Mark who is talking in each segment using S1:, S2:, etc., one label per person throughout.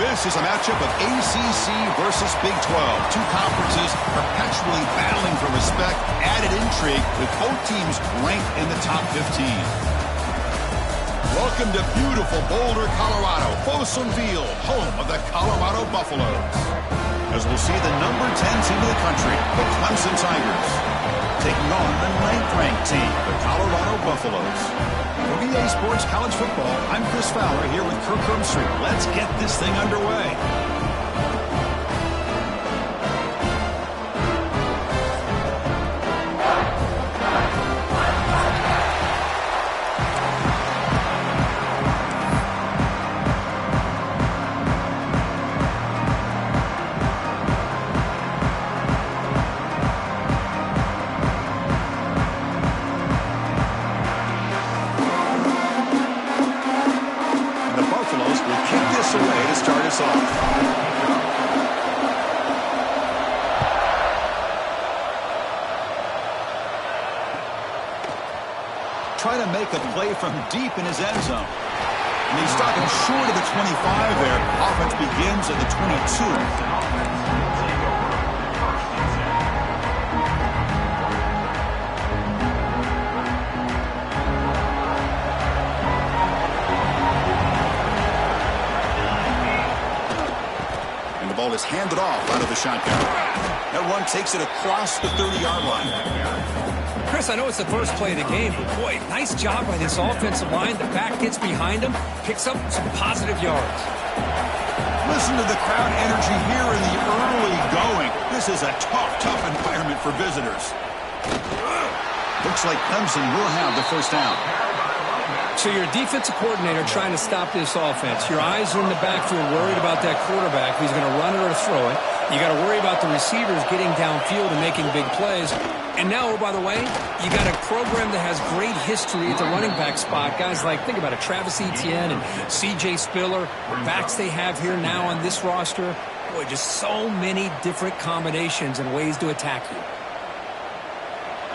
S1: This is a matchup of ACC versus Big 12. Two conferences perpetually battling for respect, added intrigue with both teams ranked in the top 15. Welcome to beautiful Boulder, Colorado, Folsom Field, home of the Colorado Buffaloes. As we'll see the number 10 team in the country, the Clemson Tigers, taking on the 9th-ranked team, the Colorado Buffaloes. For EA Sports College Football, I'm Chris Fowler here with Kirk Herbstreit. Let's get this thing underway. Try to make a play from deep in his end zone. And he's stopping short of the 25 there. Offense begins at the 22. And the ball is handed off out of the shotgun. That one takes it across the 30-yard line.
S2: Chris, I know it's the first play of the game, but boy, nice job by this offensive line. The back gets behind him, picks up some positive yards.
S1: Listen to the crowd energy here in the early going. This is a tough environment for visitors. Looks like Clemson will have the first down.
S2: So you're a defensive coordinator trying to stop this offense. Your eyes are in the backfield worried about that quarterback who's going to run it or throw it. You got to worry about the receivers getting downfield and making big plays. And now, oh, by the way, you got a program that has great history at the running back spot. Guys like, think about it, Travis Etienne and C.J. Spiller, backs they have here now on this roster. Boy, just so many different combinations and ways to attack you.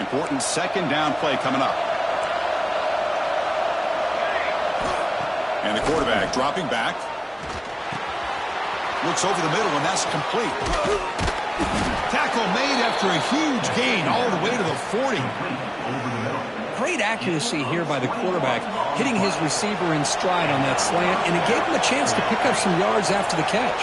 S1: Important second down play coming up. And the quarterback dropping back. Looks over the middle, and that's complete. Tackle made after a huge gain all the way to the 40.
S2: Great accuracy here by the quarterback, hitting his receiver in stride on that slant, and it gave him a chance to pick up some yards after the catch.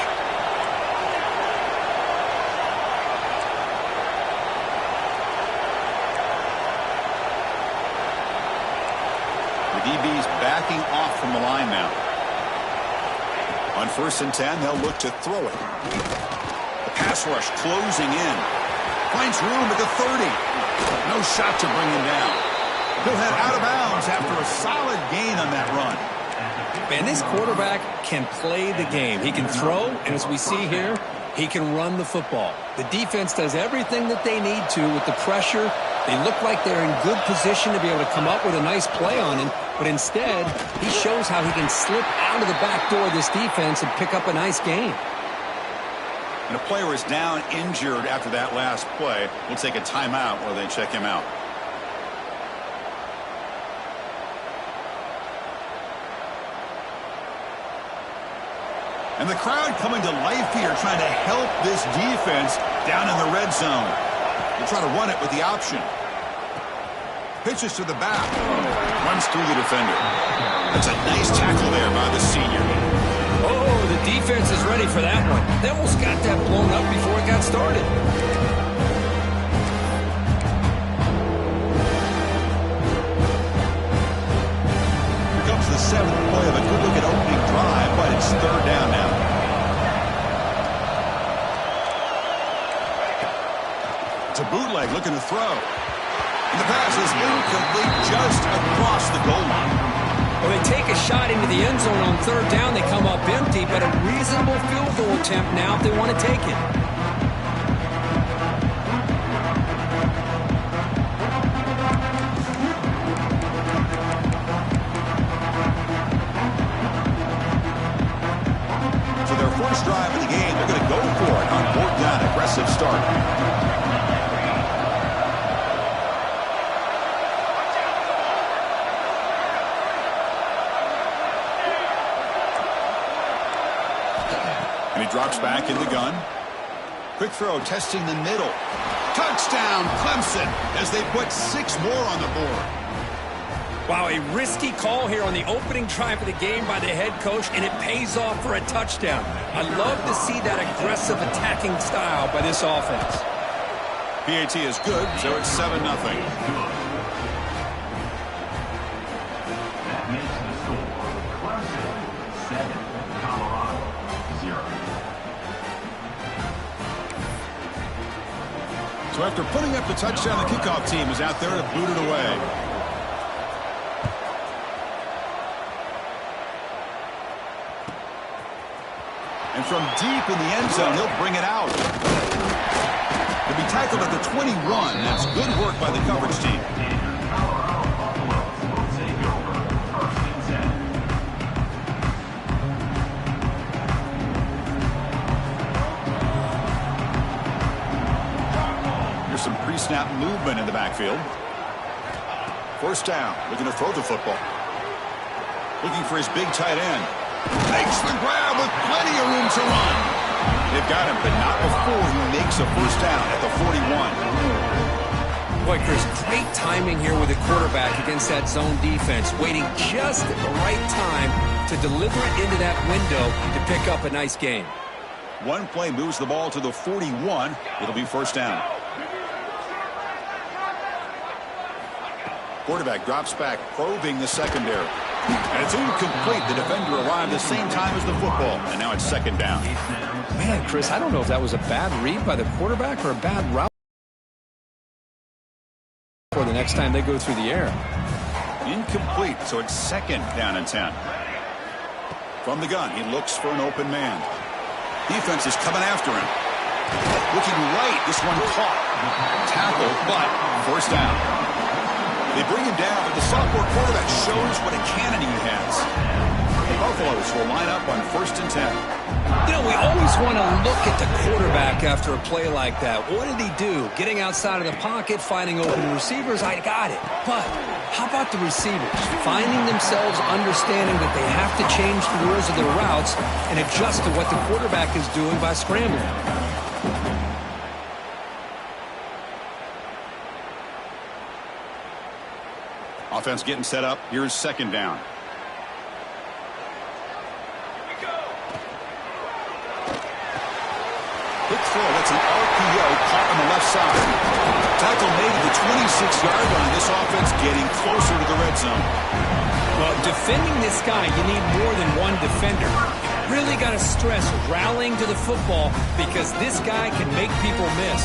S1: The DB's backing off from the line now. On 1st and 10, they'll look to throw it. The pass rush closing in. Finds room at the 30. No shot to bring him down. He'll head out of bounds after a solid gain on that run.
S2: Man, this quarterback can play the game. He can throw, and as we see here, he can run the football. The defense does everything that they need to with the pressure. They look like they're in good position to be able to come up with a nice play on him, but instead, he shows how he can slip out of the back door of this defense and pick up a nice gain.
S1: And a player is down injured after that last play. We'll take a timeout while they check him out. And the crowd coming to life here, trying to help this defense down in the red zone. They're trying to run it with the option. Pitches to the back. Runs through the defender. That's a nice tackle there by the senior.
S2: Oh, the defense is ready for that one. They almost got that blown up before it got started.
S1: Here comes the 7th play of a good-looking opening drive, but it's 3rd down now. It's a bootleg looking to throw. And the pass is incomplete just across the goal line.
S2: Well, they take a shot into the end zone on 3rd down. They come up empty, but a reasonable field goal attempt now if they want to take it.
S1: So their first drive of the game, they're going to go for it on 4th down. Aggressive start. drops back in the gun. Quick throw testing the middle. Touchdown, Clemson, as they put 6 more on the board.
S2: Wow, a risky call here on the opening drive of the game by the head coach, and it pays off for a touchdown. I love to see that aggressive attacking style by this offense.
S1: PAT is good, so it's 7-0.
S3: That makes the score Clemson 7, Colorado 0.
S1: So after putting up the touchdown, the kickoff team is out there to boot it away. And from deep in the end zone, he'll bring it out. He'll be tackled at the 21. That's good work by the coverage team. Here's some pre-snap movement in the backfield. First down, looking to throw the football. Looking for his big tight end. Makes the grab with plenty of room to run. They've got him, but not before he makes a first down at the 41.
S2: Boy, Chris, great timing here with the quarterback against that zone defense, waiting just at the right time to deliver it into that window to pick up a nice gain.
S1: One play moves the ball to the 41. It'll be first down. Quarterback drops back, probing the secondary. And it's incomplete. The defender arrived the same time as the football, and now it's second down.
S2: Man, Chris, I don't know if that was a bad read by the quarterback or a bad route for the next time they go through the air.
S1: Incomplete, so it's second down and 10. From the gun, he looks for an open man. Defense is coming after him. Looking right, this one caught. Tackle, but first down. They bring him down, but the sophomore quarterback shows what a cannon he has. The Buffaloes will line up on first and 10.
S2: You know, we always want to look at the quarterback after a play like that. What did he do? Getting outside of the pocket, finding open receivers, I got it. But how about the receivers? Finding themselves understanding that they have to change the rules of their routes and adjust to what the quarterback is doing by scrambling.
S1: Offense getting set up. Here's second down. Quick throw. That's an RPO caught on the left side. Tackle made at the 26-yard line. This offense getting closer to the red zone.
S2: Well, defending this guy, you need more than one defender. You really got to stress rallying to the football because this guy can make people miss.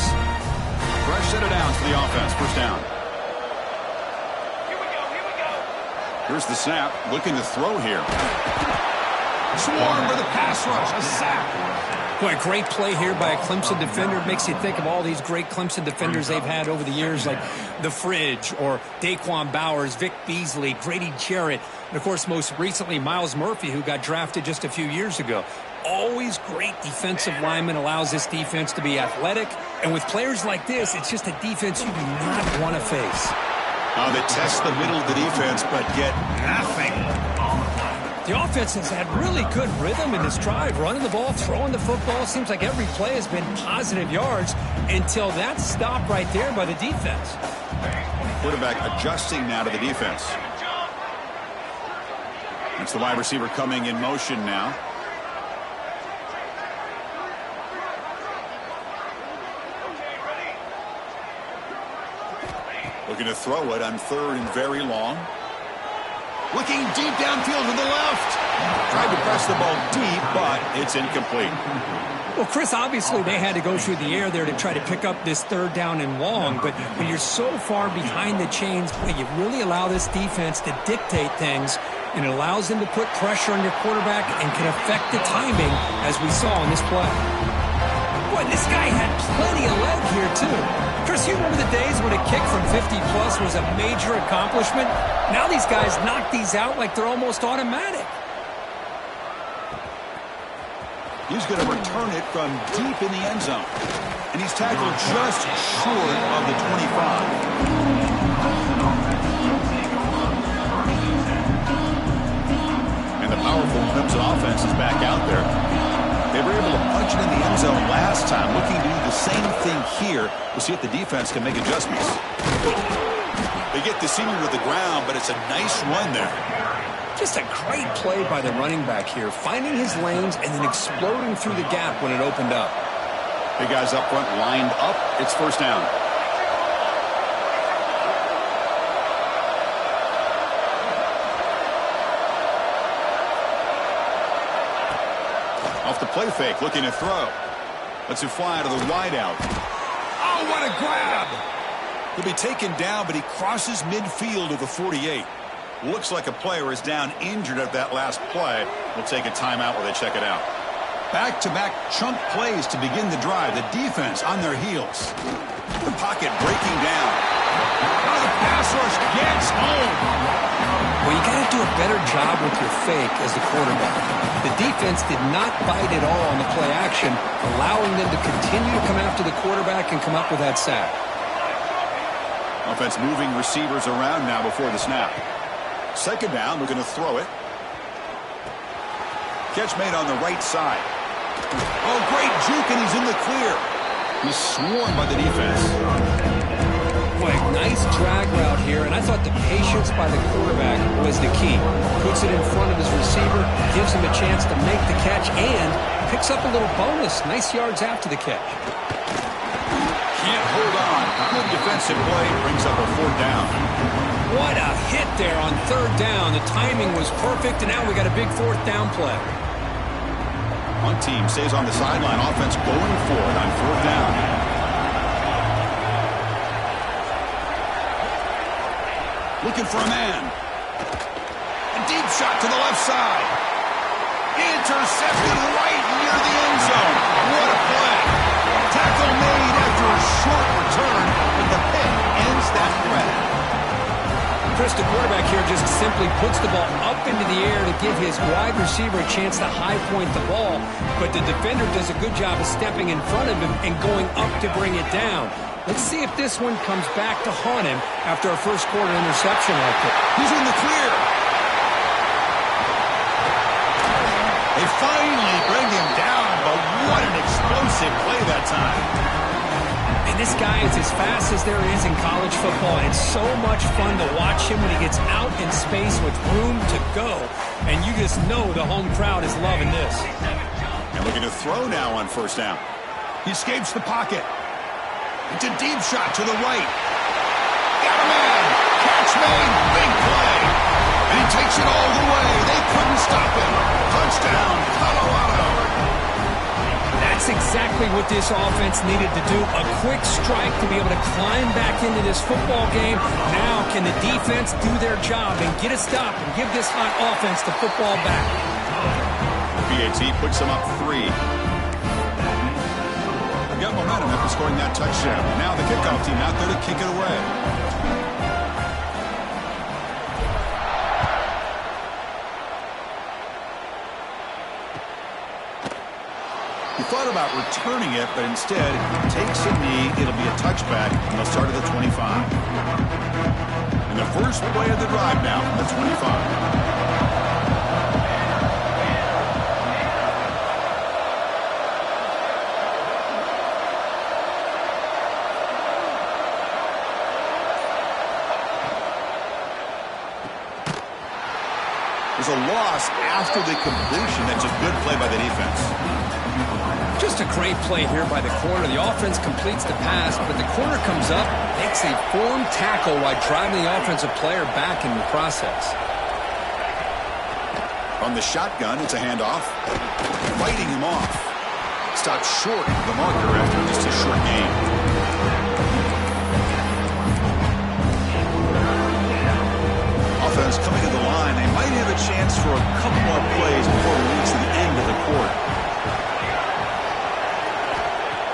S1: Fresh set of downs for the offense. First down. Here's the snap, looking to throw here. Swarm for the pass rush, a sack.
S2: Boy, great play here by a Clemson defender. Makes you think of all these great Clemson defenders they've had over the years, like The Fridge or Daquan Bowers, Vic Beasley, Grady Jarrett, and, of course, most recently, Myles Murphy, who got drafted just a few years ago. Always great defensive lineman, allows this defense to be athletic. And with players like this, it's just a defense you do not want to face.
S1: They test the middle of the defense, but get nothing.
S2: The offense has had really good rhythm in this drive, running the ball, throwing the football. Seems like every play has been positive yards until that stop right there by the defense.
S1: Quarterback adjusting now to the defense. It's the wide receiver coming in motion now. Looking to throw it on third and very long. Looking deep downfield to the left. Tried to press the ball deep, but it's incomplete.
S2: Well, Chris, obviously they had to go through the air there to try to pick up this third down and long, but when you're so far behind the chains, you really allow this defense to dictate things, and it allows them to put pressure on your quarterback and can affect the timing, as we saw in this play. Boy, this guy had plenty of leg here, too. Chris, you remember the days when a kick from 50-plus was a major accomplishment? Now these guys knock these out like they're almost automatic.
S1: He's going to return it from deep in the end zone. And he's tackled just short of the 25. And the powerful Clemson offense is back out there. They were able to punch zone last time, looking to do the same thing here. We'll see if the defense can make adjustments. They get the senior to the ground, but it's a nice run there.
S2: Just a great play by the running back here, finding his lanes and then exploding through the gap when it opened up.
S1: The guys up front lined up. It's first down. Off the play fake, looking to throw. Lets it fly to the wideout. Oh, what a grab! He'll be taken down, but he crosses midfield to the 48. Looks like a player is down injured at that last play. We'll take a timeout while they check it out. Back-to-back chunk plays to begin the drive. The defense on their heels. The pocket breaking down. Oh, the pass rush gets home.
S2: Well, you got to do a better job with your fake as the quarterback. The defense did not bite at all on the play action, allowing them to continue to come after the quarterback and come up with that sack.
S1: Offense moving receivers around now before the snap. Second down, looking to throw it. Catch made on the right side. Oh, great juke, and he's in the clear. He's swarmed by the defense.
S2: Boy, nice drag route here, and I thought the patience by the quarterback was the key. Puts it in front of his receiver, gives him a chance to make the catch, and picks up a little bonus. Nice yards after the catch.
S1: Can't hold on. Good defensive play, brings up a fourth down.
S2: What a hit there on third down. The timing was perfect, and now we got a big fourth down play.
S1: One team stays on the sideline. Offense going for it on fourth down. Looking for a man. A deep shot to the left side. Intercepted right near the end zone. What a play. Tackle made after a short return, but the pick ends that threat.
S2: Chris, the quarterback here just simply puts the ball up into the air to give his wide receiver a chance to high point the ball, but the defender does a good job of stepping in front of him and going up to bring it down. Let's see if this one comes back to haunt him after a first quarter interception like that.
S1: He's in the clear. They finally bring him down, but what an explosive play that time.
S2: And this guy is as fast as there is in college football, and it's so much fun to watch him when he gets out in space with room to go. And you just know the home crowd is loving this.
S1: And looking to throw now on first down. He escapes the pocket. It's a deep shot to the right. Got a man. Catch made. Big play. And he takes it all the way. They couldn't stop him. Touchdown, Colorado.
S2: That's exactly what this offense needed to do. A quick strike to be able to climb back into this football game. Now can the defense do their job and get a stop and give this hot offense the football back?
S1: PAT puts them up 3. Got momentum after scoring that touchdown. Now the kickoff team out there to kick it away. He thought about returning it, but instead takes a knee. It'll be a touchback, and they'll start at the 25. And the first play of the drive now from the 25. There's a loss after the completion. That's a good play by the defense.
S2: Just a great play here by the corner. The offense completes the pass, but the corner comes up, makes a form tackle while driving the offensive player back in the process.
S1: On the shotgun, it's a handoff. Fighting him off. Stopped short of the marker after just a short game. Offense coming to the line. They might have a chance for a couple more plays before we reach the end of the quarter.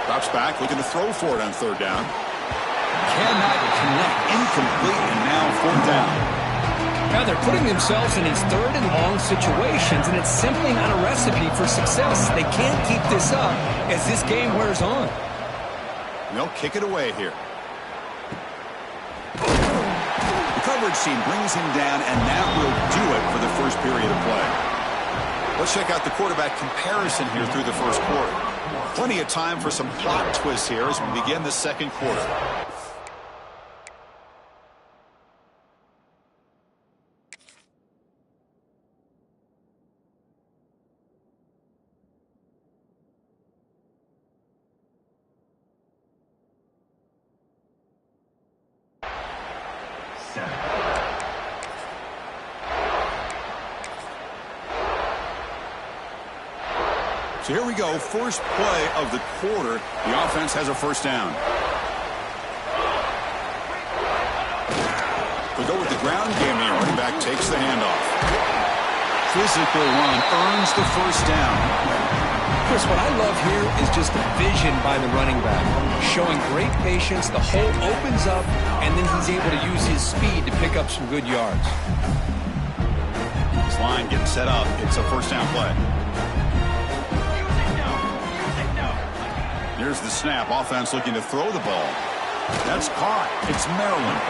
S1: Drops back, looking to throw for it on third down. Cannot connect. Incomplete, and now fourth down.
S2: Now they're putting themselves in these third and long situations, and it's simply not a recipe for success. They can't keep this up as this game wears on.
S1: They'll kick it away here. The coverage team brings him down, and that will do it for the first period of play. Let's check out the quarterback comparison here through the first quarter. Plenty of time for some plot twists here as we begin the second quarter. So here we go, first play of the quarter. The offense has a first down. We go with the ground game here. Running back takes the handoff. Physical run earns the first down.
S2: Chris, what I love here is just the vision by the running back. Showing great patience, the hole opens up, and then he's able to use his speed to pick up some good yards.
S1: This line getting set up. It's a first down play. Here's the snap. Offense looking to throw the ball. That's caught. It's Maryland.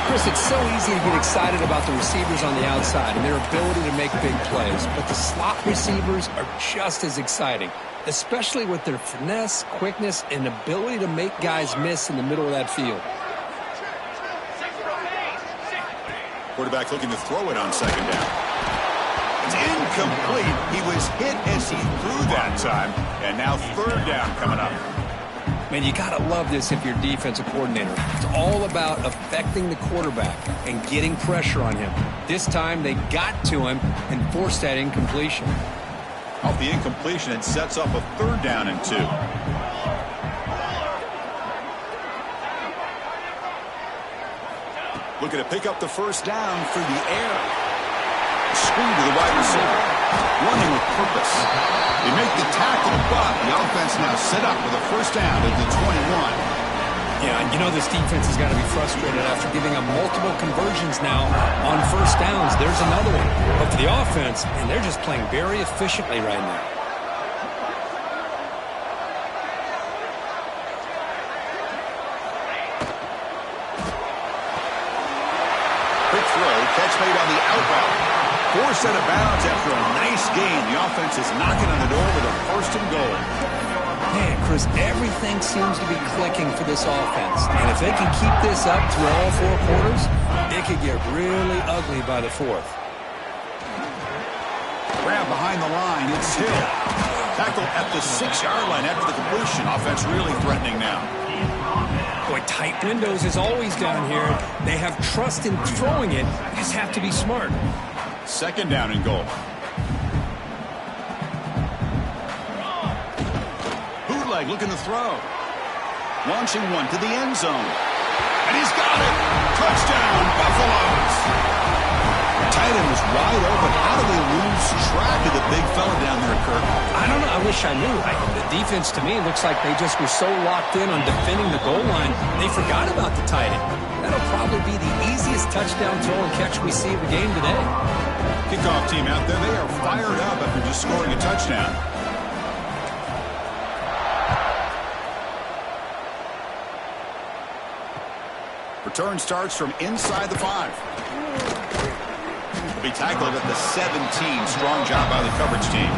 S2: Chris, it's so easy to get excited about the receivers on the outside and their ability to make big plays. But the slot receivers are just as exciting, especially with their finesse, quickness, and ability to make guys miss in the middle of that field.
S1: Quarterback looking to throw it on second down. It's incomplete. He was hit as he threw that time. And now third down coming up.
S2: Man, you got to love this if you're a defensive coordinator. It's all about affecting the quarterback and getting pressure on him. This time they got to him and forced that incompletion.
S1: Off the incompletion, it sets up a third down and 2. Looking to pick up the first down through the air. Screen to the wide receiver. Running with purpose. They make the tackle, but the offense now set up with a first down at the 21.
S2: Yeah, you know this defense has got to be frustrated after giving up multiple conversions now on first downs. There's another one. But for the offense, and they're just playing very efficiently right now.
S1: Quick throw, catch made on the out route. Forced out of bounds after a nice gain. The offense is knocking on the door with a first and goal.
S2: Man, Chris, everything seems to be clicking for this offense. And if they can keep this up through all 4 quarters, it could get really ugly by the 4th.
S1: Grab behind the line. It's Hill. Tackle at the 6-yard line after the completion. Offense really threatening now.
S2: Boy, tight windows is always down here. They have trust in throwing it. You just have to be smart.
S1: Second down and goal. Bootleg looking to throw. Launching one to the end zone. And he's got it. Touchdown, Buffaloes. Tight end was wide open. How do they lose track of the big fella down there, Kirk?
S2: I don't know. I wish I knew. The defense, to me, looks like they just were so locked in on defending the goal line, they forgot about the tight end. That'll probably be the easiest touchdown throw and catch we see of the game today.
S1: Kickoff team out there. They are fired up after just scoring a touchdown. Return starts from inside the 5. Will be tackled at the 17. Strong job by the coverage team.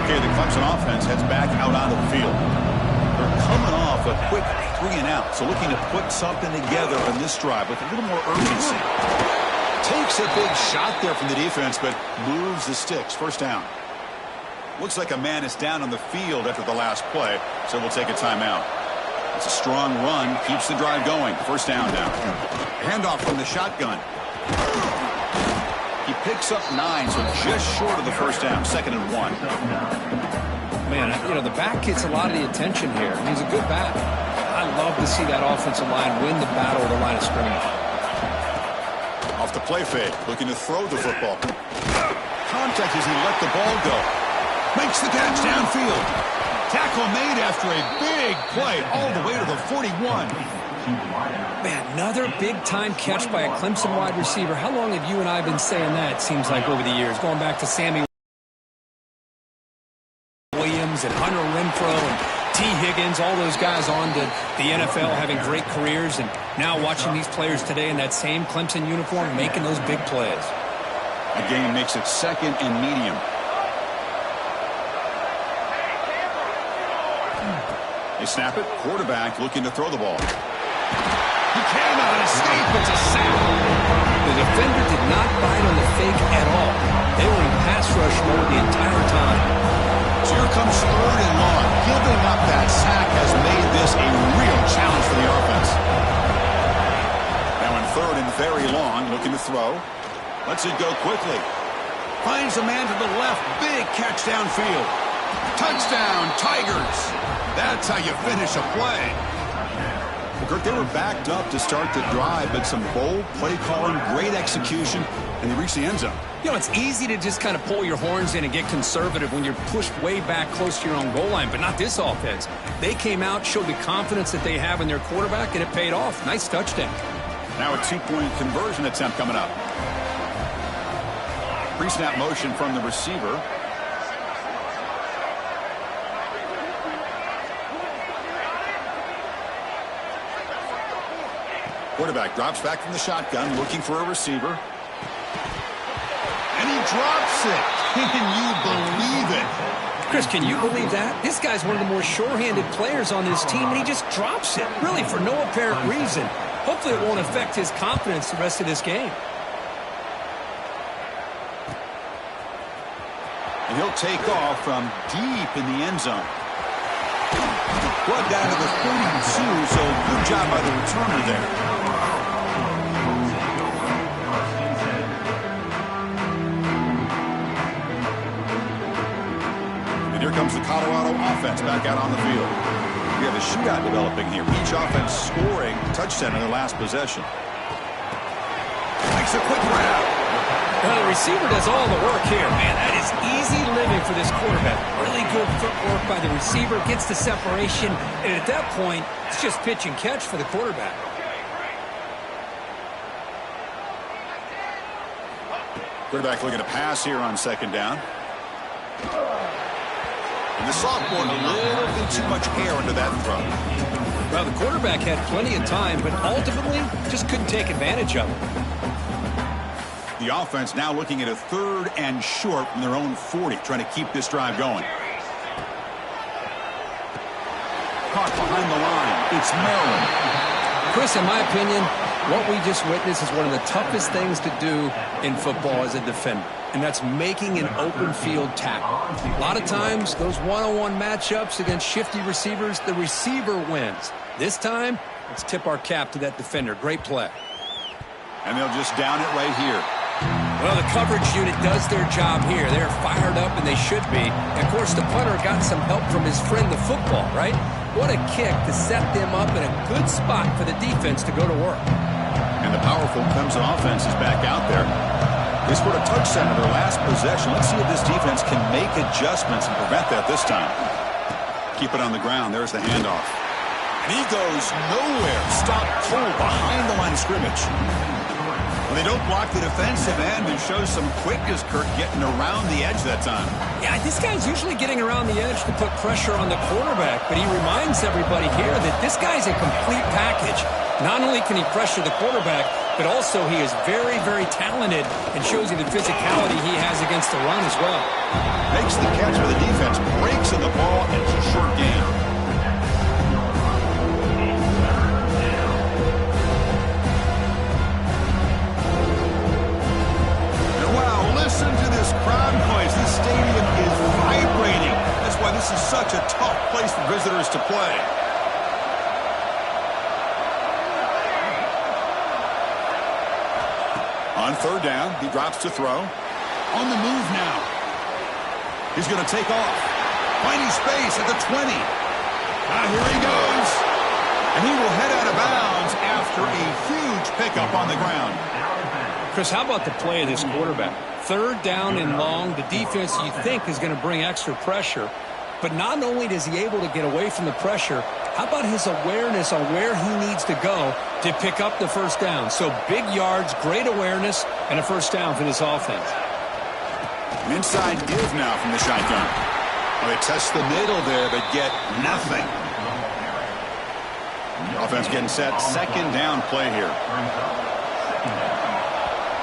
S1: Okay, the Clemson offense heads back out onto the field. They're coming off a quick 3-and-out, so looking to put something together on this drive with a little more urgency. Takes a big shot there from the defense, but moves the sticks. First down. Looks like a man is down on the field after the last play, so we'll take a timeout. It's a strong run, keeps the drive going. First down now. Handoff from the shotgun. He picks up 9, so just short of the first down. 2nd and 1.
S2: Man, you know, the back gets a lot of the attention here. He's a good back. I love to see that offensive line win the battle of the line of scrimmage.
S1: Off the play fake, looking to throw the football. Contact as he let the ball go. Makes the catch downfield. Tackle made after a big play all the way to the 41.
S2: Man, another big-time catch by a Clemson wide receiver. How long have you and I been saying that, it seems like, over the years? Going back to Sammy Williams and Hunter Renfrow and T. Higgins, all those guys on to the NFL having great careers, and now watching these players today in that same Clemson uniform making those big plays.
S1: The game makes it 2nd and medium. They snap it. Quarterback looking to throw the ball. He cannot escape. It's a sack.
S2: The defender did not bite on the fake at all. They were in pass rush mode the entire time.
S1: So here comes 3rd and long. Giving up that sack has made this a real challenge for the offense. Now in 3rd and very long, looking to throw. Lets it go quickly. Finds a man to the left. Big catch downfield. Touchdown, Tigers. That's how you finish a play. Kurt, they were backed up to start the drive, but some bold play calling, great execution, and they reached the end zone.
S2: You know, it's easy to just kind of pull your horns in and get conservative when you're pushed way back close to your own goal line, but not this offense. They came out, showed the confidence that they have in their quarterback, and it paid off. Nice touchdown.
S1: Now a 2-point conversion attempt coming up. Pre-snap motion from the receiver. Quarterback drops back from the shotgun, looking for a receiver. And he drops it. Can you believe it?
S2: Chris, can you believe that? This guy's one of the more sure-handed players on this team, and he just drops it, really for no apparent reason. Hopefully it won't affect his confidence the rest of this game.
S1: And he'll take off from deep in the end zone. Brought down to the 32, so good job by the returner there. And here comes the Colorado offense back out on the field. We have a shootout developing here. Each offense scoring a touchdown in their last possession. Makes a quick grab.
S2: Well, the receiver does all the work here. Man, that is easy living for this quarterback. Really good footwork by the receiver. Gets the separation. And at that point, it's just pitch and catch for the quarterback.
S1: Quarterback looking to pass here on 2nd down. And the sophomore, a little bit too much air into that throw.
S2: Well, the quarterback had plenty of time, but ultimately just couldn't take advantage of it.
S1: The offense now looking at a 3rd and short from their own 40, trying to keep this drive going. Caught behind the line. It's Maryland.
S2: Chris, in my opinion, what we just witnessed is one of the toughest things to do in football as a defender, and that's making an open field tackle. A lot of times, those one-on-one matchups against shifty receivers, the receiver wins. This time, let's tip our cap to that defender. Great play.
S1: And they'll just down it right here.
S2: Well, the coverage unit does their job here. They're fired up, and they should be. And of course, the punter got some help from his friend, the football, right? What a kick to set them up in a good spot for the defense to go to work.
S1: And the powerful Clemson offense is back out there. They scored a touchdown in their last possession. Let's see if this defense can make adjustments and prevent that this time. Keep it on the ground. There's the handoff. And he goes nowhere. Stopped cold behind the line of scrimmage. Well, they don't block the defensive end and show some quickness, Kirk, getting around the edge that time.
S2: Yeah, this guy's usually getting around the edge to put pressure on the quarterback, but he reminds everybody here that this guy's a complete package. Not only can he pressure the quarterback, but also he is very, very talented and shows you the physicality he has against the run as well.
S1: Makes the catch for the defense, breaks in the ball, and it's a short gain. Listen to this crowd noise. This stadium is vibrating. That's why this is such a tough place for visitors to play. On 3rd down, he drops to throw. On the move now. He's going to take off. Finding space at the 20. Here he goes. And he will head out of bounds after a huge pickup on the ground.
S2: Chris, how about the play of this quarterback? 3rd down and long. The defense, you think, is going to bring extra pressure. But not only is he able to get away from the pressure, how about his awareness on where he needs to go to pick up the 1st down? So big yards, great awareness, and a 1st down for this offense.
S1: An inside give now from the shotgun. Well, they test the middle there, but get nothing. Offense getting set. Second down play here.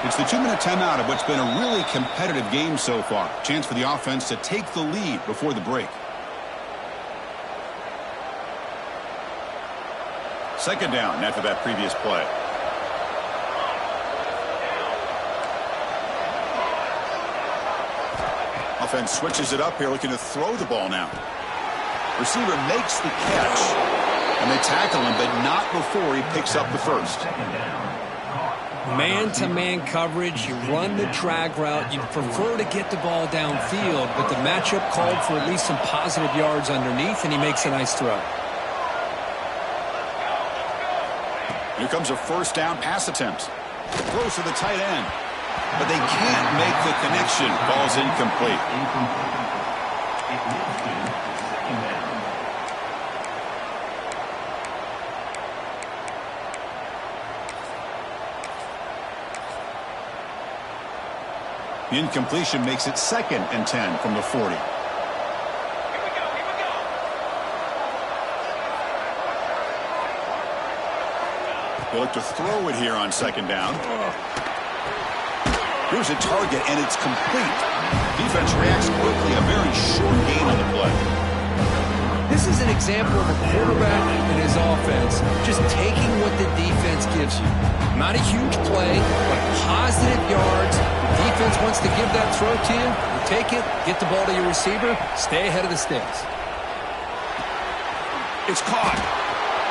S1: It's the 2-minute timeout of what's been a really competitive game so far. Chance for the offense to take the lead before the break. Second down after that previous play. Offense switches it up here, looking to throw the ball now. Receiver makes the catch, and they tackle him, but not before he picks up the first.
S2: Man-to-man coverage, you run the drag route. You prefer to get the ball downfield, but the matchup called for at least some positive yards underneath, and he makes a nice throw.
S1: Here comes a first down pass attempt. Throws to the tight end, but they can't make the connection. Ball's incomplete. The incompletion makes it 2nd and 10 from the 40. They look to throw it here on 2nd down. Here's a target, and it's complete. Defense reacts quickly. A very short gain on the play.
S2: This is an example of a quarterback and his offense just taking what the defense gives you. Not a huge play, but positive yards. The defense wants to give that throw to you. You take it, get the ball to your receiver, stay ahead of the sticks.
S1: It's caught.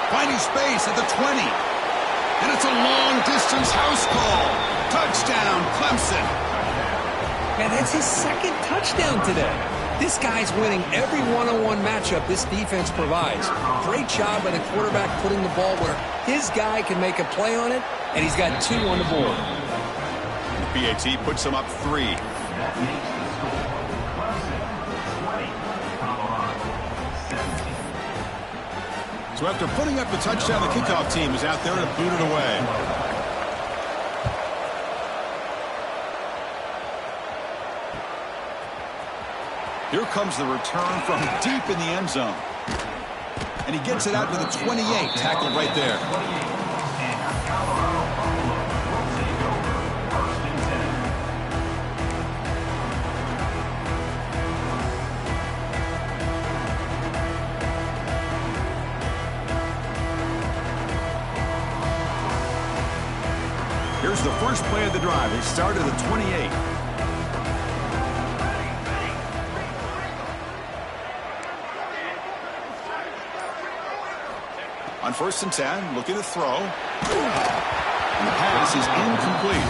S1: Finding space at the 20. And it's a long-distance house call. Touchdown, Clemson.
S2: Man, that's his 2nd touchdown today. This guy's winning every one-on-one matchup this defense provides. Great job by the quarterback putting the ball where his guy can make a play on it, and he's got 2 on the board.
S1: The PAT puts him up 3. So after putting up the touchdown, the kickoff team is out there to boot it away. Here comes the return from deep in the end zone. And he gets it out to the 28, tackled right there. Here's the first play of the drive. They start at the 28. On 1st and 10, looking to throw. And the pass is incomplete.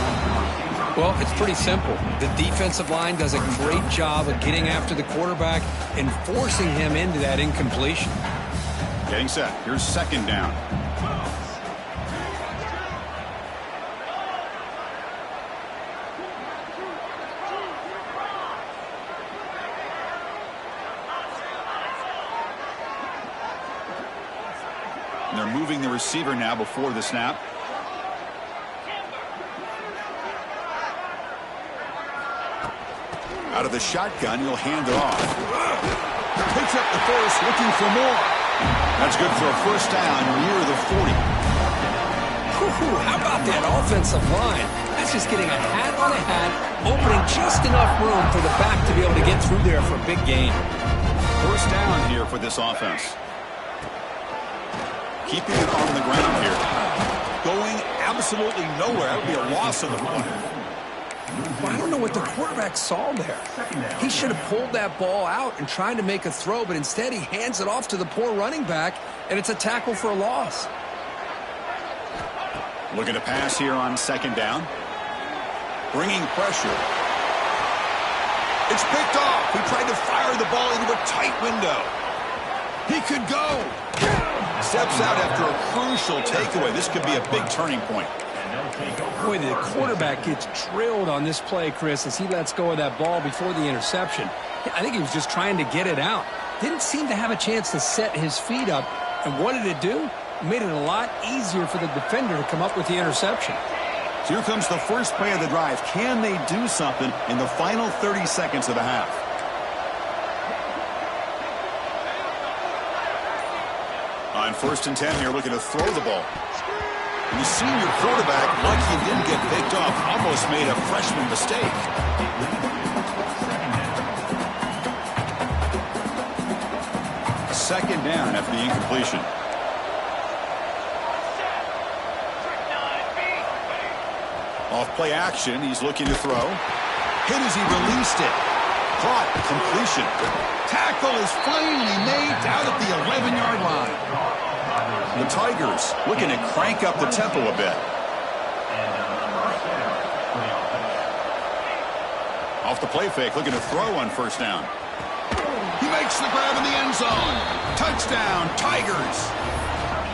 S2: Well, it's pretty simple. The defensive line does a great job of getting after the quarterback and forcing him into that incompletion.
S1: Getting set. Here's 2nd down. And they're moving the receiver now before the snap. Out of the shotgun, he'll hand it off. Picks up the first, looking for more. That's good for a first down near the 40.
S2: How about that offensive line? That's just getting a hat on a hat, opening just enough room for the back to be able to get through there for a big gain.
S1: First down here for this offense. Keeping it on the ground here. Going absolutely nowhere. That would be a loss of the play.
S2: Well, I don't know what the quarterback saw there. He should have pulled that ball out and tried to make a throw, but instead he hands it off to the poor running back, and it's a tackle for a loss.
S1: Looking to pass here on 2nd down. Bringing pressure. It's picked off. He tried to fire the ball into a tight window. He could go. Steps out after a crucial takeaway. This could be a big turning point.
S2: Boy, the quarterback gets drilled on this play, Chris, as he lets go of that ball before the interception. I think he was just trying to get it out. Didn't seem to have a chance to set his feet up. And what did it do? It made it a lot easier for the defender to come up with the interception.
S1: So here comes the first play of the drive. Can they do something in the final 30 seconds of the half? On On 1st and 10 here, looking to throw the ball. And the senior quarterback, lucky he didn't get picked off, almost made a freshman mistake. Second down after the incompletion. Off play action, he's looking to throw. Hit as he released it. Caught, completion. Tackle is finally made out at the 11-yard line. The Tigers looking to crank up the tempo a bit. Off the play fake, looking to throw on 1st down. He makes the grab in the end zone. Touchdown, Tigers.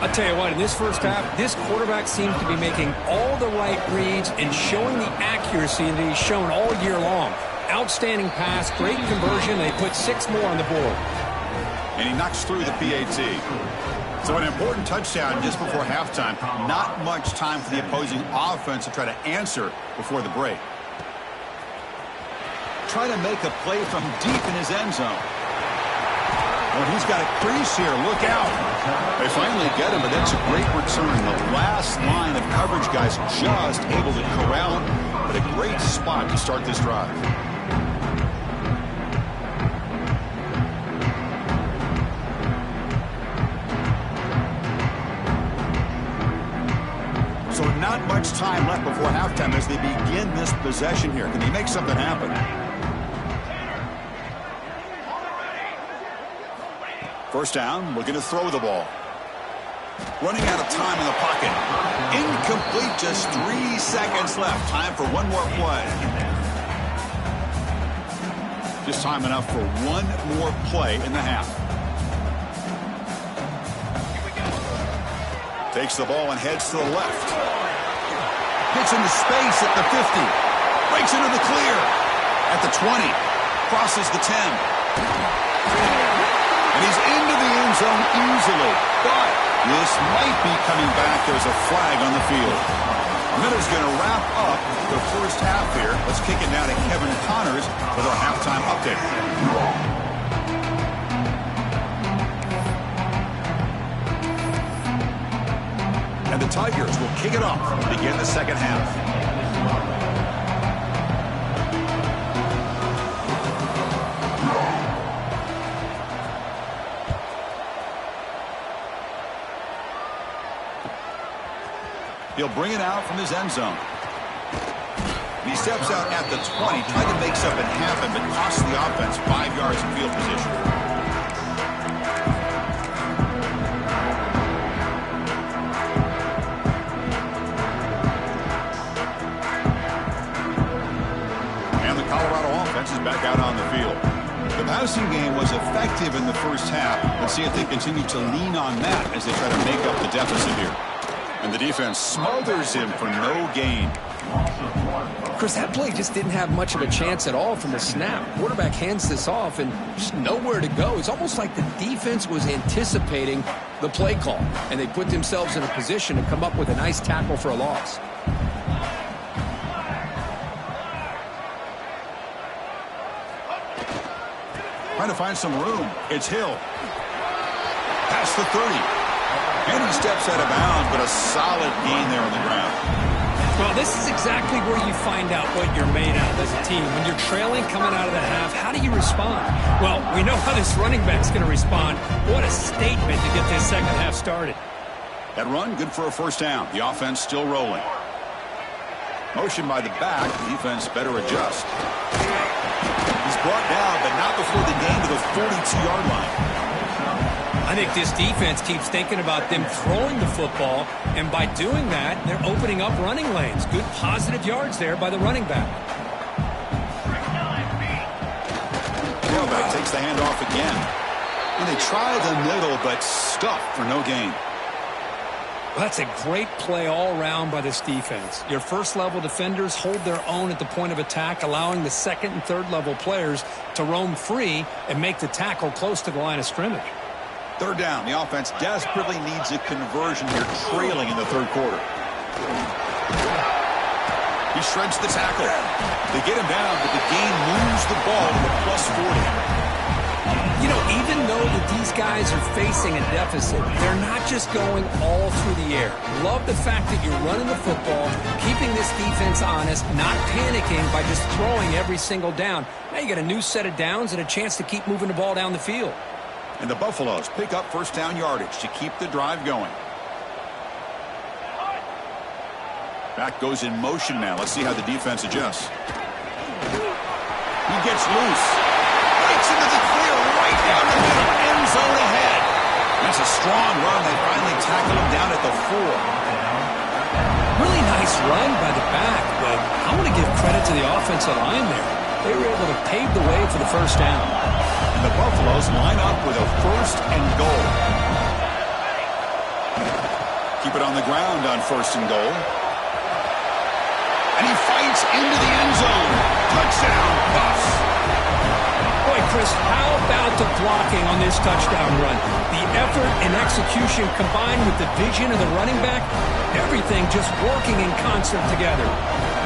S2: I'll tell you what, in this first half, this quarterback seems to be making all the right reads and showing the accuracy that he's shown all year long. Outstanding pass, great conversion. They put 6 more on the board.
S1: And he knocks through the PAT. So an important touchdown just before halftime. Not much time for the opposing offense to try to answer before the break. Try to make a play from deep in his end zone. Well, he's got a crease here. Look out. They finally get him, but that's a great return. The last line of coverage guys just able to corral him, but a great spot to start this drive. So not much time left before halftime as they begin this possession here. Can they make something happen? First down, looking to throw the ball. Running out of time in the pocket. Incomplete, just 3 seconds left. Time for one more play. Just time enough for one more play in the half. Takes the ball and heads to the left. Gets into space at the 50. Breaks into the clear. At the 20. Crosses the 10. And he's into the end zone easily. But this might be coming back. There's a flag on the field. Miller's going to wrap up the first half here. Let's kick it now to Kevin Connors with our halftime update. And the Tigers will kick it off to begin the second half. He'll bring it out from his end zone. He steps out at the 20, trying to make something happen, but costs the offense 5 yards in field position. And the Colorado offense is back out on the field. The passing game was effective in the first half. Let's see if they continue to lean on that as they try to make up the deficit here. And the defense smothers him for no gain.
S2: Chris, that play just didn't have much of a chance at all from the snap. Quarterback hands this off and just nowhere to go. It's almost like the defense was anticipating the play call, and they put themselves in a position to come up with a nice tackle for a loss.
S1: Trying to find some room. It's Hill. Past the 30. And he steps out of bounds, but a solid gain there on the ground.
S2: Well, this is exactly where you find out what you're made out of as a team. When you're trailing coming out of the half, how do you respond? Well, we know how this running back's going to respond. What a statement to get this second half started.
S1: That run, good for a first down. The offense still rolling. Motion by the back. The defense better adjust. He's brought down, but not before the gain to the 42-yard line.
S2: I think this defense keeps thinking about them throwing the football, and by doing that, they're opening up running lanes. Good positive yards there by the running back.
S1: Tailback takes the handoff again. And they try the middle, but stuffed for no gain.
S2: Well, that's a great play all around by this defense. Your first-level defenders hold their own at the point of attack, allowing the second and third-level players to roam free and make the tackle close to the line of scrimmage.
S1: Third down. The offense desperately needs a conversion here, trailing in the third quarter. He shreds the tackle. They get him down, but the gain moves the ball to the +40.
S2: You know, even though that these guys are facing a deficit, they're not just going all through the air. Love the fact that you're running the football, keeping this defense honest, not panicking by just throwing every single down. Now you got a new set of downs and a chance to keep moving the ball down the field.
S1: And the Buffaloes pick up first down yardage to keep the drive going. Back goes in motion now. Let's see how the defense adjusts. He gets loose. Breaks into the clear right down the middle. End zone ahead. That's a strong run. They finally tackle him down at the 4.
S2: Really nice run by the back, but I want to give credit to the offensive line there. They were able to pave the way for the first down.
S1: And the Buffaloes line up with a first and goal. Keep it on the ground on first and goal. And he fights into the end zone. Touchdown, Buffs.
S2: Boy, Chris, how about the blocking on this touchdown run? The effort and execution combined with the vision of the running back, everything just working in concert together.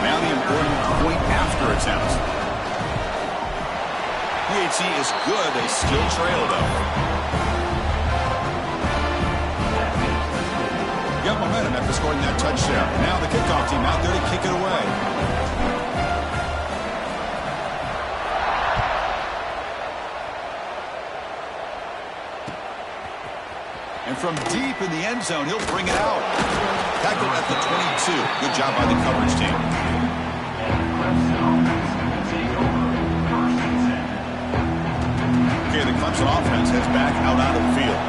S1: Now the important point after attempt. PHC is good. They still trail, though. Got momentum after scoring that touchdown. Now the kickoff team out there to kick it away. And from deep in the end zone, he'll bring it out. Tackled at the 22. Good job by the coverage team. Okay, the Clemson offense heads back out on the field.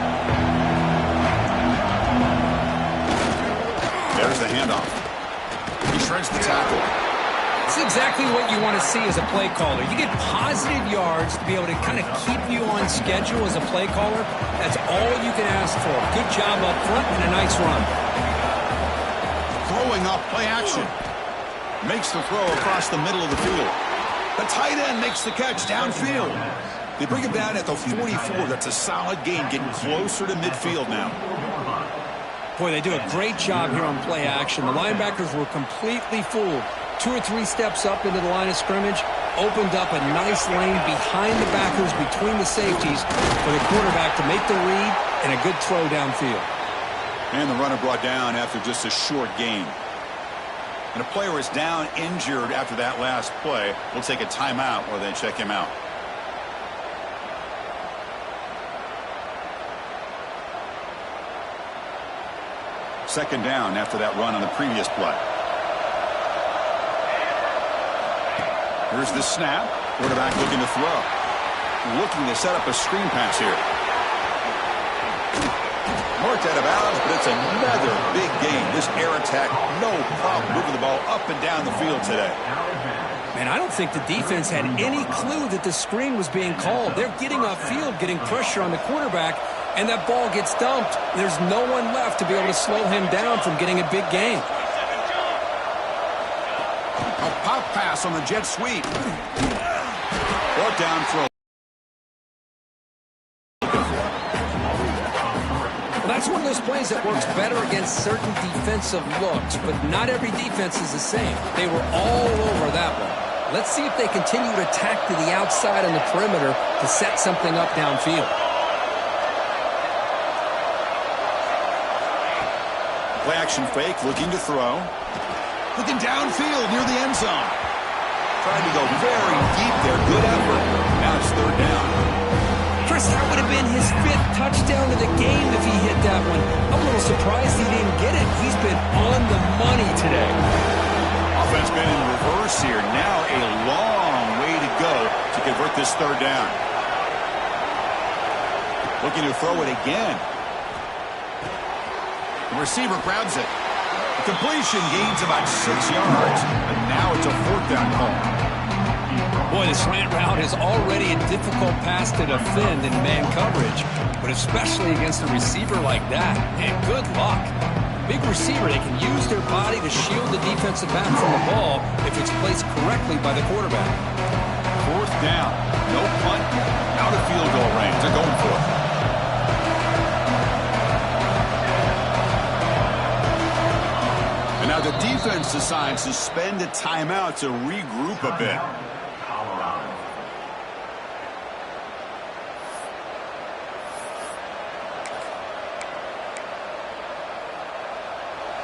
S1: There's the handoff. He shreds the tackle.
S2: It's exactly what you want to see as a play caller. You get positive yards to be able to kind of keep you on schedule as a play caller. That's all you can ask for. Good job up front and a nice run.
S1: Throwing up play action. Makes the throw across the middle of the field. The tight end makes the catch downfield. They bring him down at the 44. That's a solid gain, getting closer to midfield now.
S2: Boy, they do a great job here on play action. The linebackers were completely fooled. 2 or 3 steps up into the line of scrimmage, opened up a nice lane behind the backers, between the safeties, for the quarterback to make the read and a good throw downfield.
S1: And the runner brought down after just a short gain. And a player is down injured after that last play. We'll take a timeout or then check him out. Second down after that run on the previous play. Here's the snap. Quarterback looking to throw. Looking to set up a screen pass here. Marked out of bounds, but it's another big gain. This air attack, no problem moving the ball up and down the field today.
S2: Man, I don't think the defense had any clue that the screen was being called. They're getting off field, getting pressure on the quarterback, and that ball gets dumped. There's no one left to be able to slow him down from getting a big gain.
S1: A pop pass on the jet sweep. Brought down throw.
S2: Well, that's one of those plays that works better against certain defensive looks, but not every defense is the same. They were all over that one. Let's see if they continue to attack to the outside on the perimeter to set something up downfield.
S1: Play action fake, looking to throw. Looking downfield near the end zone. Trying to go very deep there. Good effort. Now it's third down.
S2: Chris, that would have been his 5th touchdown of the game if he hit that one. I'm a little surprised he didn't get it. He's been on the money today.
S1: Offense been in reverse here. Now a long way to go to convert this third down. Looking to throw it again. The receiver grabs it. The completion gains about 6 yards, but now it's a 4th down call.
S2: Boy, the slant route is already a difficult pass to defend in man coverage, but especially against a receiver like that. And good luck. Big receiver, they can use their body to shield the defensive back from the ball if it's placed correctly by the quarterback.
S1: 4th down. No punt. Out of field goal range. They're going for it. And now the defense decides to spend a timeout to regroup a bit.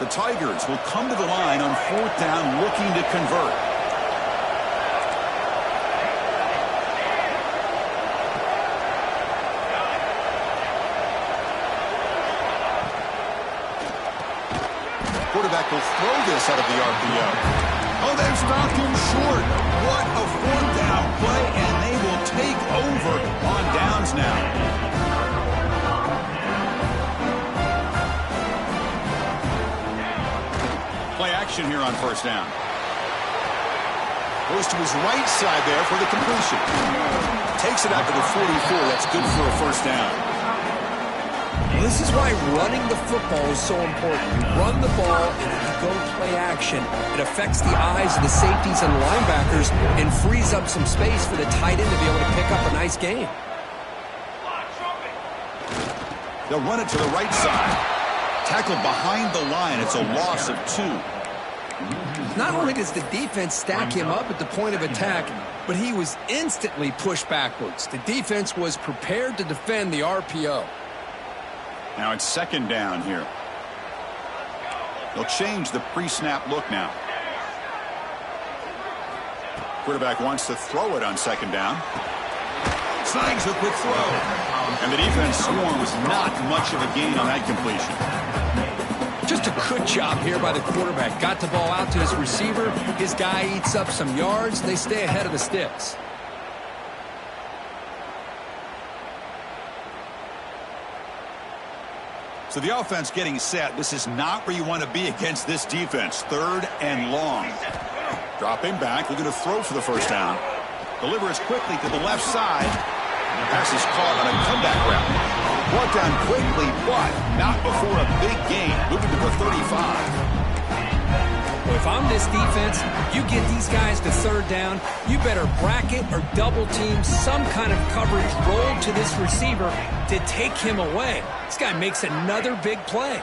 S1: The Tigers will come to the line on 4th down looking to convert. Quarterback will throw this out of the RPO. Oh, they've stopped him short. What a 4th down play, and they will take over on downs now. Play action here on 1st down. Goes to his right side there for the completion. Takes it out to the 44. That's good for a 1st down.
S2: This is why running the football is so important. You run the ball and you go play action. It affects the eyes of the safeties and linebackers and frees up some space for the tight end to be able to pick up a nice game.
S1: They'll run it to the right side. Tackled behind the line. It's a loss of 2.
S2: Not only does the defense stack him up at the point of attack, but he was instantly pushed backwards. The defense was prepared to defend the RPO.
S1: Now it's 2nd down here. They'll change the pre-snap look now. Quarterback wants to throw it on 2nd down. Snags a quick throw. And the defense swarms not much of a gain on that completion.
S2: Just a good job here by the quarterback. Got the ball out to his receiver. His guy eats up some yards. They stay ahead of the sticks.
S1: So the offense getting set. This is not where you want to be against this defense. 3rd and long. Dropping back, looking to throw for the 1st down. Delivers quickly to the left side. Pass is caught on a comeback route. Brought down quickly, but not before a big gain. Moving to the 35.
S2: Well, if I'm this defense, you get these guys to 3rd down, you better bracket or double team some kind of coverage roll to this receiver to take him away. This guy makes another big play.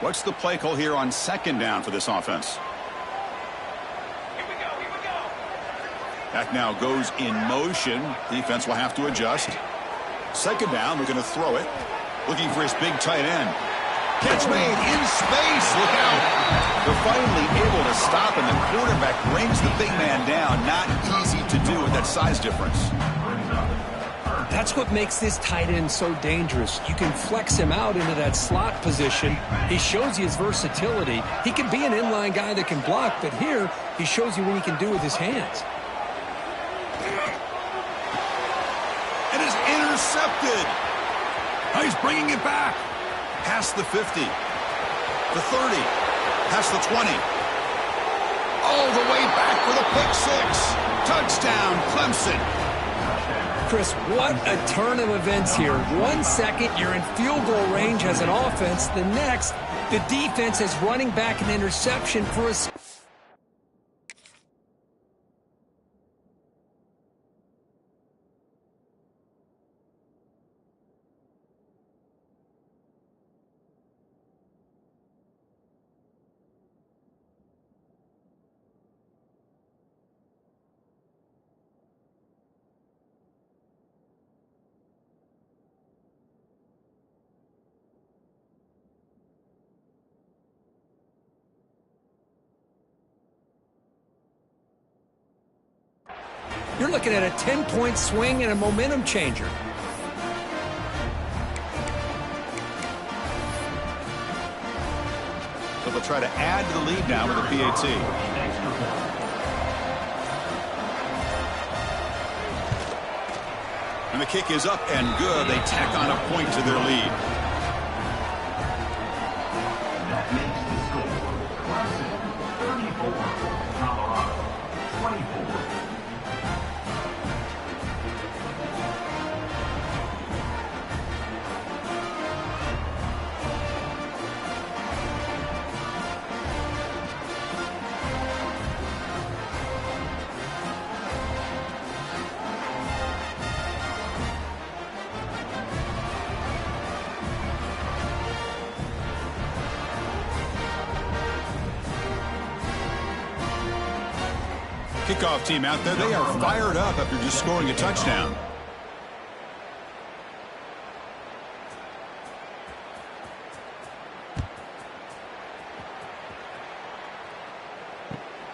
S1: What's the play call here on 2nd down for this offense? Back now goes in motion. Defense will have to adjust. 2nd down, they're going to throw it. Looking for his big tight end. Catch made in space. Look out. They're finally able to stop, and the quarterback brings the big man down. Not easy to do with that size difference.
S2: That's what makes this tight end so dangerous. You can flex him out into that slot position. He shows you his versatility. He can be an inline guy that can block, but here he shows you what he can do with his hands.
S1: It is intercepted. He's bringing it back. Past the 50. The 30. Past the 20. All the way back for the pick 6. Touchdown, Clemson.
S2: Chris, what a turn of events here. 1 second, you're in field goal range as an offense. The next, the defense is running back an interception for a... You're looking at a 10-point swing and a momentum changer.
S1: So they'll try to add to the lead now with a PAT. And the kick is up and good. They tack on a point to their lead.
S3: That makes the score. Clemson 34, Colorado 24.
S1: kickoff team out there. They are fired up after just scoring a touchdown.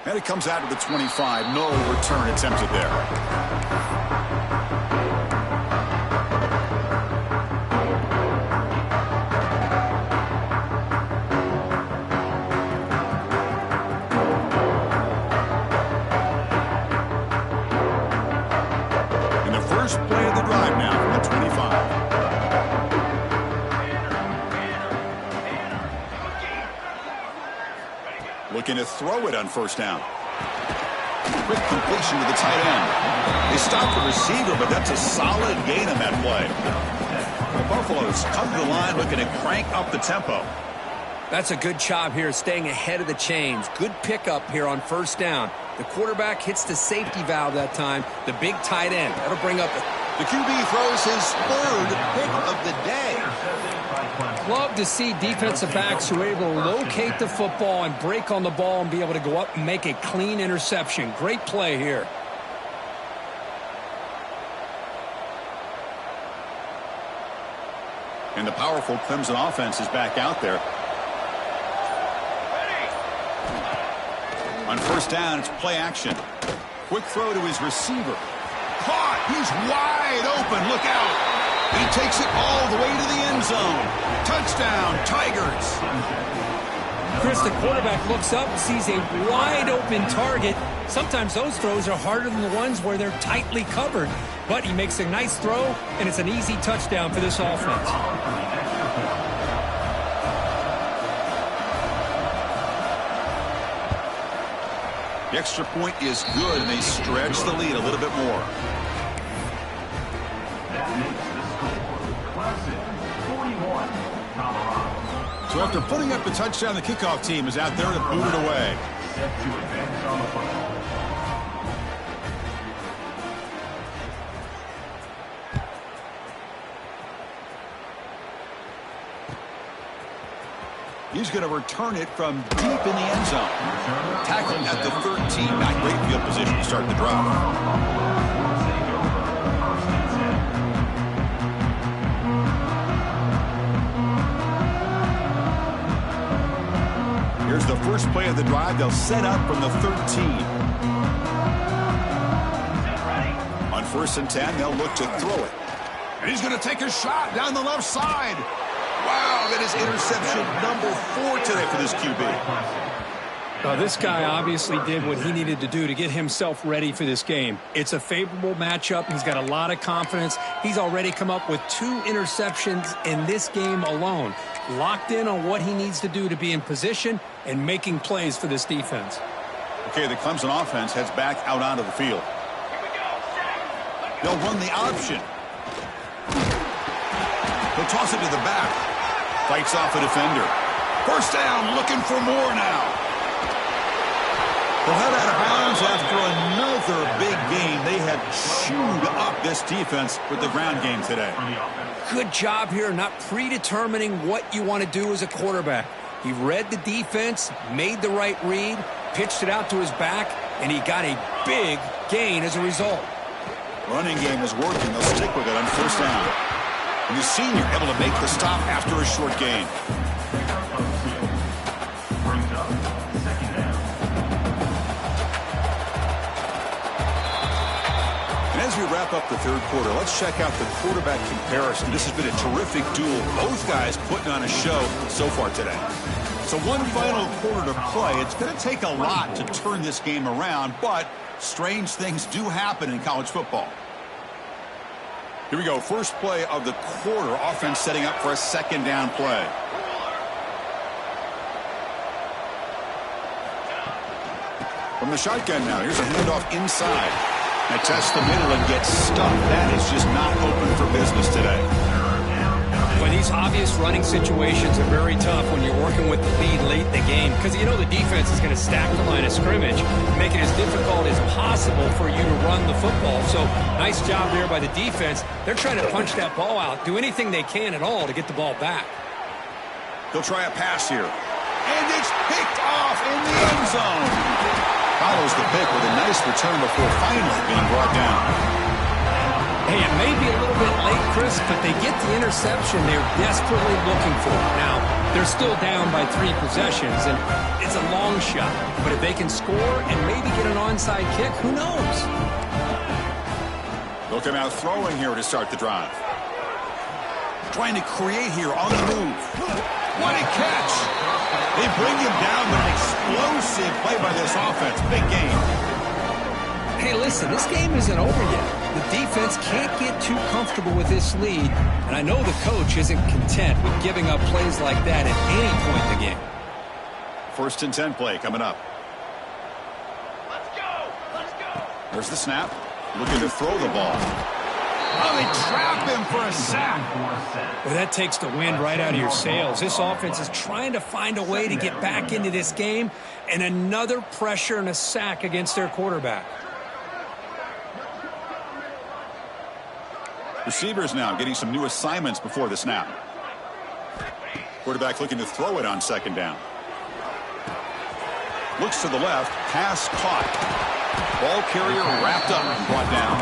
S1: And it comes out to the 25. No return attempted there. First play of the drive now from the 25. Looking to throw it on first down. Quick completion to the tight end. They stopped the receiver, but that's a solid gain on that play. The Buffaloes come to the line looking to crank up the tempo.
S2: That's a good job here staying ahead of the chains. Good pickup here on first down. The quarterback hits the safety valve that time. The big tight end. That'll bring up
S1: the QB throws his third pick of the day.
S2: Love to see defensive backs who are able to locate the football and break on the ball and be able to go up and make a clean interception. Great play here.
S1: And the powerful Clemson offense is back out there. On first down, it's play action. Quick throw to his receiver. Caught! He's wide open. Look out! He takes it all the way to the end zone. Touchdown, Tigers!
S2: Chris, the quarterback looks up and sees a wide-open target. Sometimes those throws are harder than the ones where they're tightly covered. But he makes a nice throw, and it's an easy touchdown for this offense.
S1: The extra point is good, and they stretch the lead a little bit more.
S3: That makes the score Clemson 41, Colorado.
S1: So after putting up the touchdown, the kickoff team is out there to boot it away.
S3: Set to advance on the football.
S1: He's going to return it from deep in the end zone. Tackled at the 13. Not great field position to start the drive. Here's the first play of the drive. They'll set up from the 13. On first and 10, they'll look to throw it. And he's going to take a shot down the left side. Wow, that is interception number 4 today for this QB.
S2: This guy obviously did what he needed to do to get himself ready for this game. It's a favorable matchup. He's got a lot of confidence. He's already come up with 2 interceptions in this game alone. Locked in on what he needs to do to be in position and making plays for this defense.
S1: Okay, the Clemson offense heads back out onto the field. They'll run the option. They'll toss it to the back. Fights off a defender. First down, looking for more now. They'll head out of bounds after another big game. They have chewed up this defense with the ground game today.
S2: Good job here not predetermining what you want to do as a quarterback. He read the defense, made the right read, pitched it out to his back, and he got a big gain as a result.
S1: Running game is working. They'll stick with it on first down. And the senior able to make the stop after a short gain. And as we wrap up the third quarter, let's check out the quarterback comparison. This has been a terrific duel. Both guys putting on a show so far today. So one final quarter to play. It's going to take a lot to turn this game around, but strange things do happen in college football. Here we go. First play of the quarter. Offense setting up for a second down play. From the shotgun now. Here's a handoff inside. They test the middle and get stuffed. That is just not open for business today.
S2: Well, these obvious running situations are very tough when you're working with the lead late in the game because you know the defense is going to stack the line of scrimmage, make it as difficult as possible for you to run the football. So nice job there by the defense. They're trying to punch that ball out, do anything they can at all to get the ball back.
S1: They'll try a pass here. And it's picked off in the end zone. follows the pick with a nice return before finally being brought down.
S2: Hey, it may be a little bit late, Chris, but they get the interception they're desperately looking for. Now, they're still down by 3 possessions, and it's a long shot. But if they can score and maybe get an onside kick, who knows?
S1: They'll come out throwing here to start the drive. Trying to create here on the move. What a catch! They bring him down with an explosive play by this offense. Big game.
S2: Hey, listen, this game isn't over yet. The defense can't get too comfortable with this lead, and I know the coach isn't content with giving up plays like that at any point in the game.
S1: 1st and 10 play coming up.
S3: Let's go!
S1: There's the snap. Looking to throw the ball. Oh, they trap him for a sack.
S2: Well, that takes the wind right out of your sails. This offense is trying to find a way to get back into this game, and another pressure and a sack against their quarterback.
S1: Receivers now getting some new assignments before the snap. Quarterback looking to throw it on 2nd down. Looks to the left. Pass caught. Ball carrier wrapped up and brought down.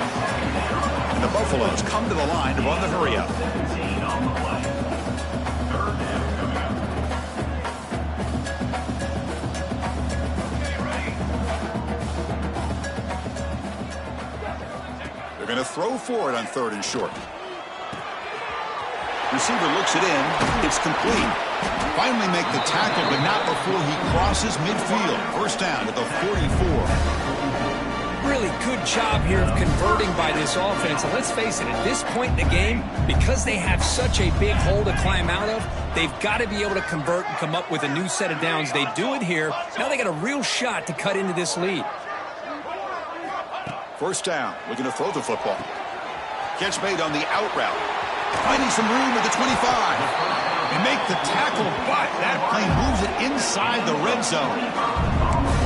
S1: And the Buffaloes come to the line to run the hurry up.
S3: 17 on the play. 3rd down coming up.
S1: They're going to throw for it on 3rd and short. Receiver looks it in. It's complete. Finally make the tackle, but not before he crosses midfield. 1st down at the 44.
S2: Really good job here of converting by this offense. And let's face it, at this point in the game, because they have such a big hole to climb out of, they've got to be able to convert and come up with a new set of downs. They do it here. Now they got a real shot to cut into this lead.
S1: 1st down, looking to throw the football. Catch made on the out route. Finding some room at the 25. They make the tackle, but that play moves it inside the red zone.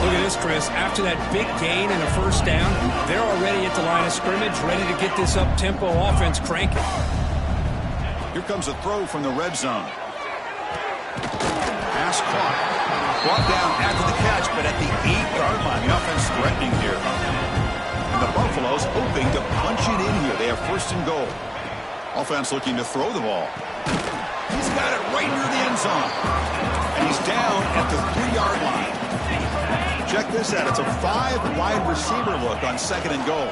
S2: Look at this, Chris. After that big gain and a 1st down, they're already at the line of scrimmage, ready to get this up-tempo offense cranking.
S1: Here comes a throw from the red zone. Pass caught. Brought down after the catch, but at the 8-yard line. The offense threatening here. And the Buffaloes hoping to punch it in here. They have 1st and goal. Offense looking to throw the ball. He's got it right near the end zone. And he's down at the 3-yard line. Check this out. It's a 5-wide receiver look on 2nd and goal.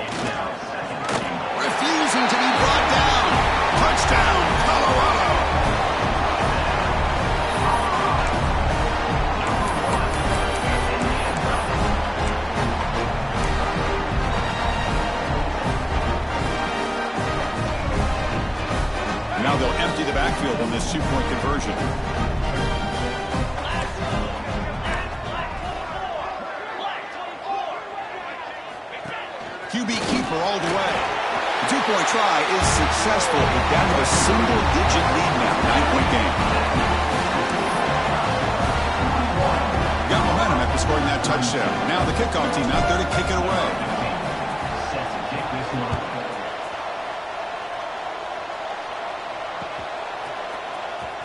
S1: Refusing to be brought down. Touchdown, Colorado. Now they'll empty the backfield on this 2-point conversion. QB keeper all the way. The 2-point try is successful, but down to a single-digit lead now. 9-point game. Got momentum after scoring that touchdown. Now the kickoff team out there to kick it away.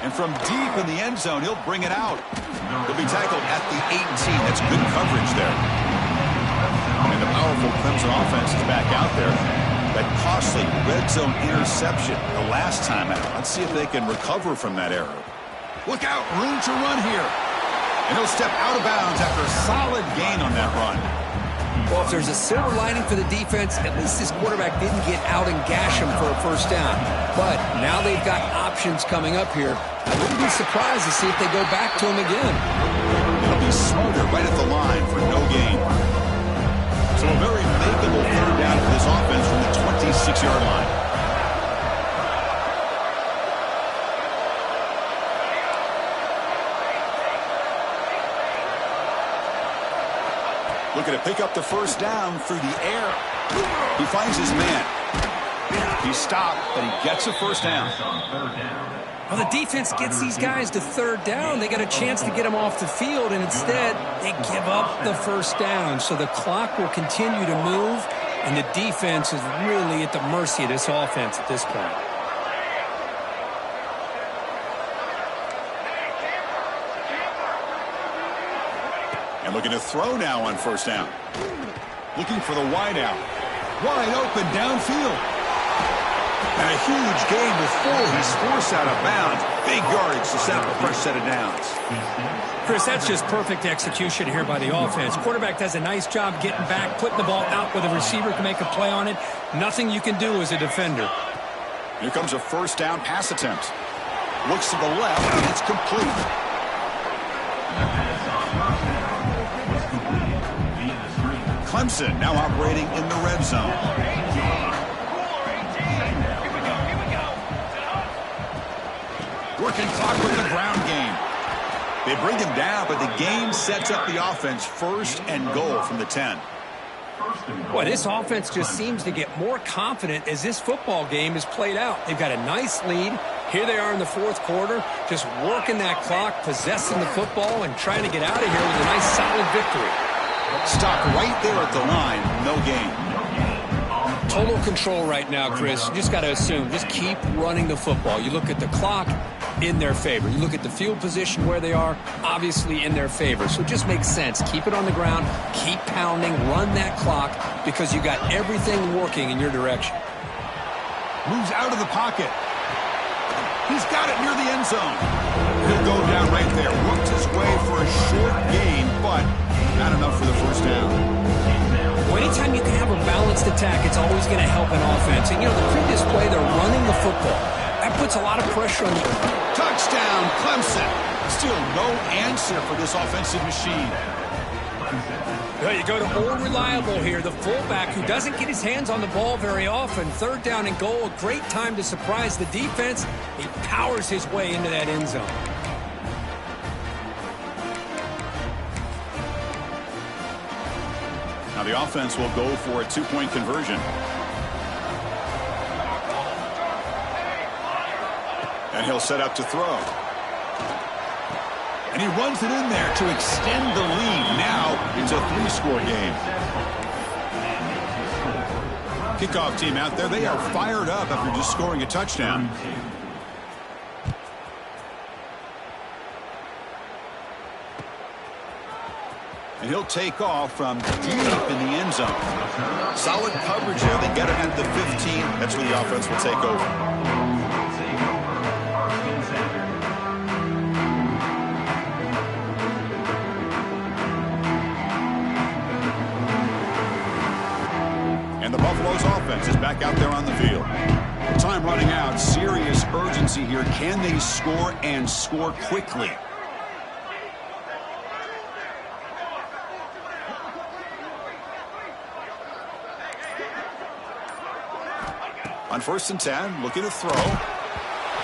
S1: And from deep in the end zone, he'll bring it out. He'll be tackled at the 18. That's good coverage there. And the powerful Clemson offense is back out there. That costly red zone interception the last time out. Let's see if they can recover from that error. Look out, room to run here. And he'll step out of bounds after a solid gain on that run.
S2: Well, if there's a silver lining for the defense, at least this quarterback didn't get out and gash him for a 1st down. But now they've got options coming up here. I wouldn't be surprised to see if they go back to him again.
S1: It'll be smarter right at the line for no gain. So a very makeable 3rd down for this offense from the 26-yard line. Looking to pick up the 1st down through the air. He finds his man. He's stopped, but he gets a 1st down.
S2: Well, the defense gets these guys to 3rd down. They got a chance to get them off the field, and instead they give up the 1st down. So the clock will continue to move, and the defense is really at the mercy of this offense at this point.
S1: And looking to throw now on first down. Looking for the wide out. Wide open downfield. And a huge gain before he's forced out of bounds. Big yardage to set up a fresh set of downs.
S2: Chris, that's just perfect execution here by the offense. Quarterback does a nice job getting back, putting the ball out where the receiver can make a play on it. Nothing you can do as a defender.
S1: Here comes a first down pass attempt. Looks to the left, and it's complete. Clemson now operating in the red zone. Working clock with the ground game. They bring him down, but the game sets up the offense first and goal from the 10.
S2: Boy, this offense just seems to get more confident as this football game is played out. They've got a nice lead. Here they are in the fourth quarter, just working that clock, possessing the football, and trying to get out of here with a nice, solid victory.
S1: Stop right there at the line, no gain.
S2: Total control right now, Chris. You just got to assume, just keep running the football. You look at the clock, in their favor. You look at the field position where they are, obviously in their favor. So it just makes sense. Keep it on the ground, keep pounding, run that clock, because you got everything working in your direction.
S1: Moves out of the pocket. He's got it near the end zone. He'll go down right there. Worked his way for a short gain, but not enough for the first down.
S2: Well, anytime you can have a balanced attack, it's always going to help an offense. And, you know, the previous play, they're running the football. That puts a lot of pressure on the...
S1: Touchdown, Clemson. Still no answer for this offensive machine.
S2: Well, you go to old reliable here, the fullback who doesn't get his hands on the ball very often. Third down and goal, a great time to surprise the defense. He powers his way into that end zone.
S1: Now the offense will go for a two-point conversion. And he'll set up to throw. And he runs it in there to extend the lead. Now it's a three-score game. Kickoff team out there, they are fired up after just scoring a touchdown. And he'll take off from deep in the end zone. Solid coverage there. They get him at the 15. That's where the offense will take over. And the Buffalo's offense is back out there on the field. Time running out. Serious urgency here. Can they score and score quickly? On 1st and 10, looking to throw.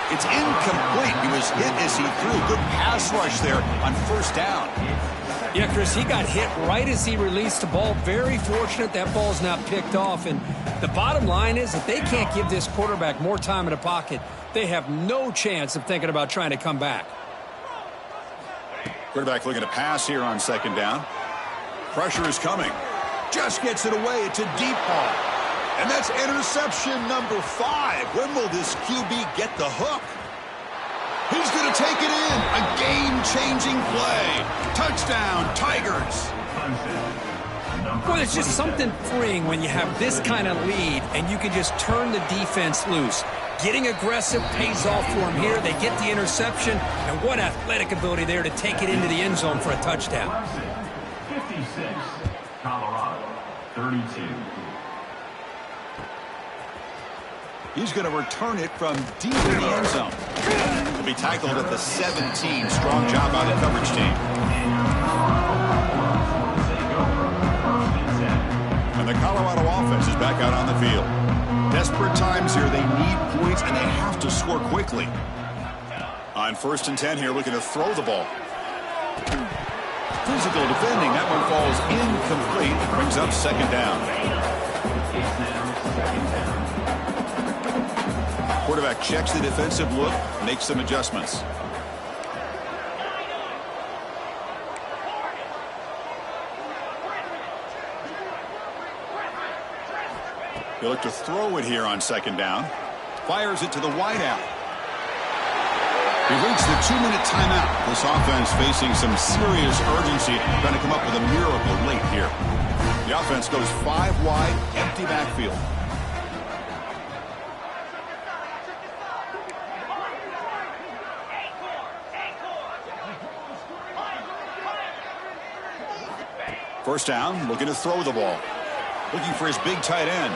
S1: It's incomplete. He was hit as he threw. Good pass rush there on 1st down.
S2: Yeah, Chris, he got hit right as he released the ball. Very fortunate that ball's not picked off. And the bottom line is that they can't give this quarterback more time in the pocket. They have no chance of thinking about trying to come back.
S1: Quarterback looking to pass here on 2nd down. Pressure is coming. Just gets it away. It's a deep ball. And that's interception number 5. When will this QB get the hook? He's going to take it in. A game-changing play. Touchdown, Tigers.
S2: Well, it's just something freeing when you have this kind of lead and you can just turn the defense loose. Getting aggressive pays off for him here. They get the interception. And what athletic ability there to take it into the end zone for a touchdown.
S3: 56, Colorado, 32.
S1: He's going to return it from deep in the end zone. He'll be tackled at the 17. Strong job by the coverage team. And the Colorado offense is back out on the field. Desperate times here. They need points, and they have to score quickly. On 1st and 10 here, looking to throw the ball. Physical defending. That one falls incomplete. It brings up 2nd down. Quarterback checks the defensive look, makes some adjustments. He'll look to throw it here on 2nd down. Fires it to the wideout. We've reached the 2-minute timeout. This offense facing some serious urgency, trying to come up with a miracle late here. The offense goes 5 wide, empty backfield. First down, looking to throw the ball. Looking for his big tight end.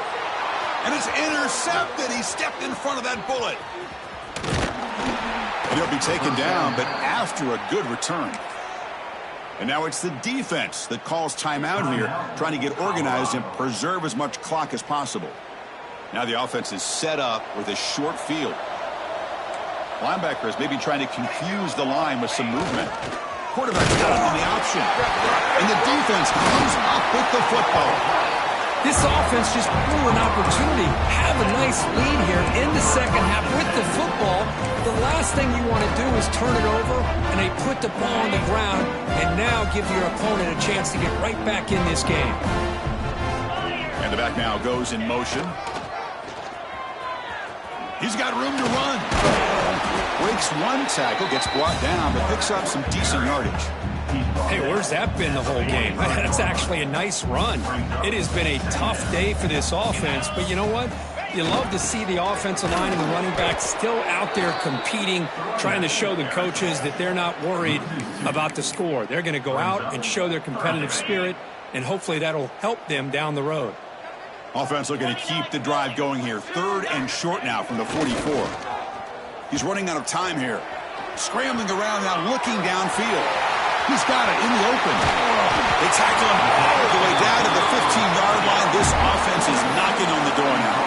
S1: And it's intercepted. He stepped in front of that bullet. And he'll be taken down, but after a good return. And now it's the defense that calls timeout here, trying to get organized and preserve as much clock as possible. Now the offense is set up with a short field. Linebackers maybe trying to confuse the line with some movement. Quarterback's got on the option. And the defense comes up with the football.
S2: This offense just blew an opportunity. Have a nice lead here in the second half with the football. The last thing you want to do is turn it over, and they put the ball on the ground, and now give your opponent a chance to get right back in this game.
S1: And the back now goes in motion. He's got room to run. Breaks one tackle, gets brought down, but picks up some decent yardage.
S2: Hey, where's that been the whole game? That's actually a nice run. It has been a tough day for this offense, but you know what? You love to see the offensive line and the running back still out there competing, trying to show the coaches that they're not worried about the score. They're going to go out and show their competitive spirit, and hopefully that'll help them down the road.
S1: Offense looking to keep the drive going here. 3rd and short now from the 44. He's running out of time here. Scrambling around now, looking downfield. He's got it in the open. They tackle him all the way down to the 15-yard line. This offense is knocking on the door now.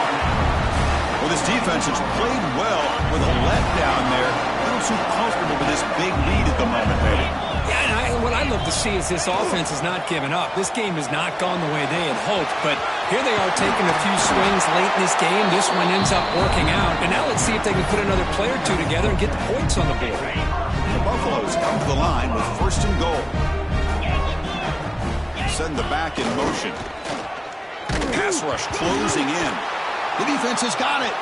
S1: Well, this defense has played well with a letdown there. A little too comfortable with this big lead at the moment, maybe.
S2: Yeah, and what I love to see is this offense has not given up. This game has not gone the way they had hoped, but here they are taking a few swings late in this game. This one ends up working out, and now let's see if they can put another play or two together and get the points on the board.
S1: The Buffaloes come to the line with 1st and goal. Send the back in motion. Pass rush closing in. The defense has got it.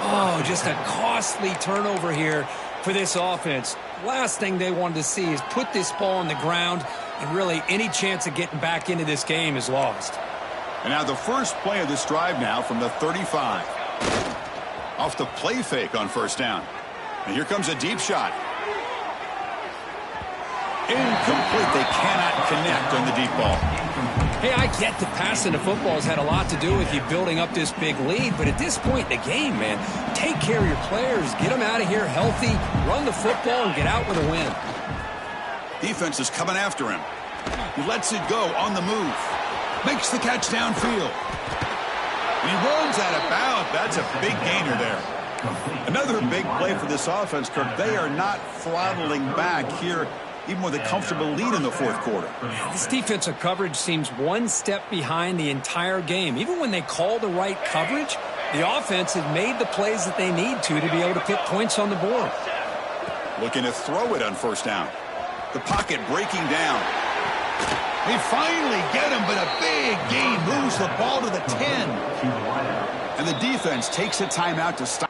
S2: Oh, just a costly turnover here for this offense. Last thing they wanted to see is put this ball on the ground, and really any chance of getting back into this game is lost.
S1: And now the first play of this drive now from the 35. Off the play fake on 1st down. And here comes a deep shot. Incomplete. They cannot connect on the deep ball.
S2: Hey, I get that passing the football has had a lot to do with you building up this big lead, but at this point in the game, man, take care of your players. Get them out of here healthy, run the football, and get out with a win.
S1: Defense is coming after him. He lets it go on the move. Makes the catch downfield. And he runs out of bounds. That's a big gainer there. Another big play for this offense, Kirk. They are not throttling back here, even with a comfortable lead in the 4th quarter.
S2: This defensive coverage seems one step behind the entire game. Even when they call the right coverage, the offense has made the plays that they need to be able to put points on the board.
S1: Looking to throw it on 1st down. The pocket breaking down. They finally get him, but a big gain moves the ball to the 10. And the defense takes a timeout to stop